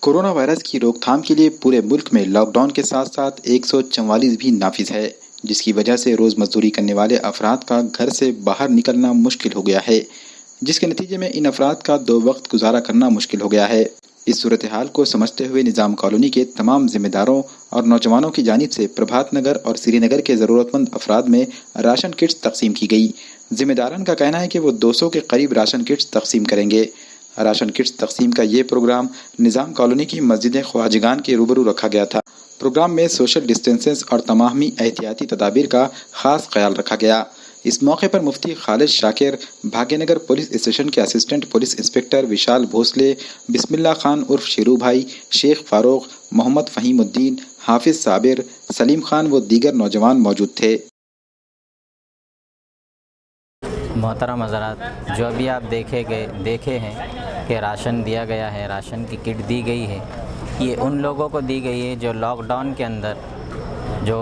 Corona virus की रोकथाम के लिए पूरे मुल्क में लॉकडाउन के साथ साथ 144 भी नाफिज है, जिसकी वजह से रोज़ मजदूरी करने वाले अफराद का घर से बाहर निकलना मुश्किल हो गया है, जिसके नतीजे में इन अफराद का दो वक्त गुजारा करना मुश्किल हो गया है। इस सूरत हाल को समझते हुए निज़ाम कॉलोनी के तमाम जिम्मेदारों और नौजवानों की जानिब से प्रभात नगर और श्रीनगर के ज़रूरतमंद अफराद में राशन किट्स तकसीम की गई। जिम्मेदारान का कहना है कि वो 200 के करीब राशन किट्स तकसीम करेंगे। राशन किट्स तकसीम का ये प्रोग्राम निज़ाम कॉलोनी की मस्जिद ख्वाजगान के रूबरू रखा गया था। प्रोग्राम में सोशल डिस्टेंसेस और तमामी एहतियाती तदाबीर का खास ख्याल रखा गया। इस मौके पर मुफ्ती खालिद शाकिर, भाग्यनगर पुलिस स्टेशन के असिस्टेंट पुलिस इंस्पेक्टर विशाल भोसले, बिस्मिल्लाह खान उर्फ शेरू भाई, शेख फारूक, मोहम्मद फ़हीमुद्दीन, हाफिज साबिर, सलीम खान व दीगर नौजवान मौजूद थे। मोहतरम हज़रात, जो अभी आप देखे हैं कि राशन दिया गया है, राशन की किट दी गई है, ये उन लोगों को दी गई है जो लॉकडाउन के अंदर जो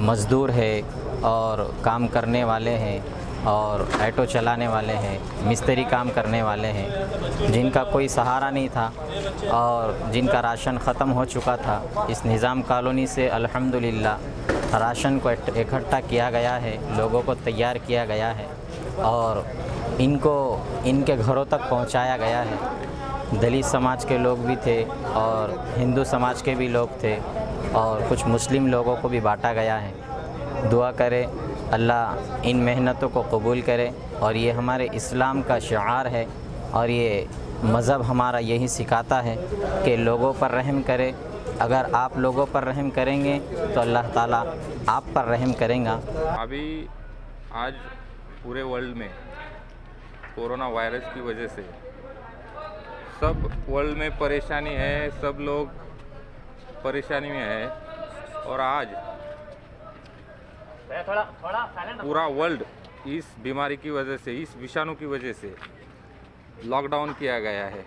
मज़दूर है और काम करने वाले हैं और ऑटो चलाने वाले हैं, मिस्त्री काम करने वाले हैं, जिनका कोई सहारा नहीं था और जिनका राशन ख़त्म हो चुका था। इस निज़ाम कॉलोनी से अल्हम्दुलिल्लाह राशन को इकट्ठा किया गया है, लोगों को तैयार किया गया है और इनको इनके घरों तक पहुंचाया गया है। दलित समाज के लोग भी थे और हिंदू समाज के भी लोग थे और कुछ मुस्लिम लोगों को भी बांटा गया है। दुआ करे अल्लाह इन मेहनतों को कबूल करे और ये हमारे इस्लाम का शिआर है और ये मज़हब हमारा यही सिखाता है कि लोगों पर रहम करे। अगर आप लोगों पर रहम करेंगे तो अल्लाह ताला आप पर रहम करेगा। अभी आज पूरे वर्ल्ड में कोरोना वायरस की वजह से सब वर्ल्ड में परेशानी है, सब लोग परेशानी में है और आज पूरा वर्ल्ड इस बीमारी की वजह से, इस विषाणु की वजह से लॉकडाउन किया गया है।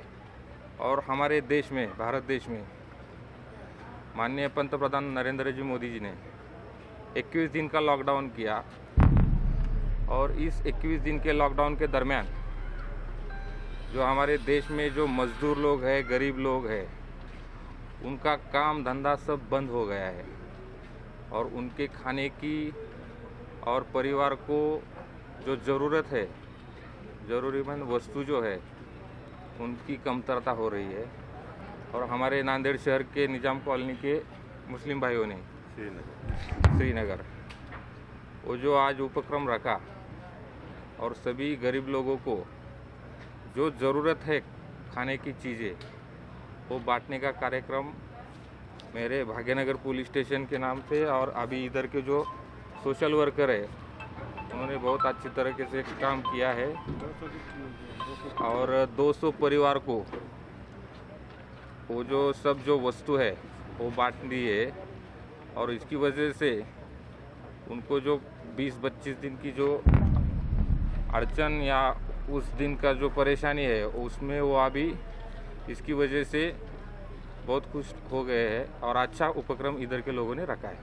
और हमारे देश में, भारत देश में माननीय पंतप्रधान नरेंद्र जी मोदी जी ने 21 दिन का लॉकडाउन किया और इस 21 दिन के लॉकडाउन के दरमियान जो हमारे देश में जो मज़दूर लोग हैं, गरीब लोग हैं, उनका काम धंधा सब बंद हो गया है और उनके खाने की और परिवार को जो ज़रूरत है, ज़रूरीमंद वस्तु जो है, उनकी कमतरता हो रही है। और हमारे नांदेड़ शहर के निज़ाम कॉलोनी के मुस्लिम भाइयों ने श्रीनगर वो जो आज उपक्रम रखा और सभी गरीब लोगों को जो ज़रूरत है खाने की चीज़ें वो बांटने का कार्यक्रम मेरे भाग्यनगर पुलिस स्टेशन के नाम से और अभी इधर के जो सोशल वर्कर है उन्होंने बहुत अच्छी तरीके से काम किया है और 200 परिवार को वो जो सब जो वस्तु है वो बांट दी है और इसकी वजह से उनको जो 20-25 दिन की जो अड़चन या उस दिन का जो परेशानी है उसमें वो अभी इसकी वजह से बहुत खुश हो गए हैं और अच्छा उपक्रम इधर के लोगों ने रखा है।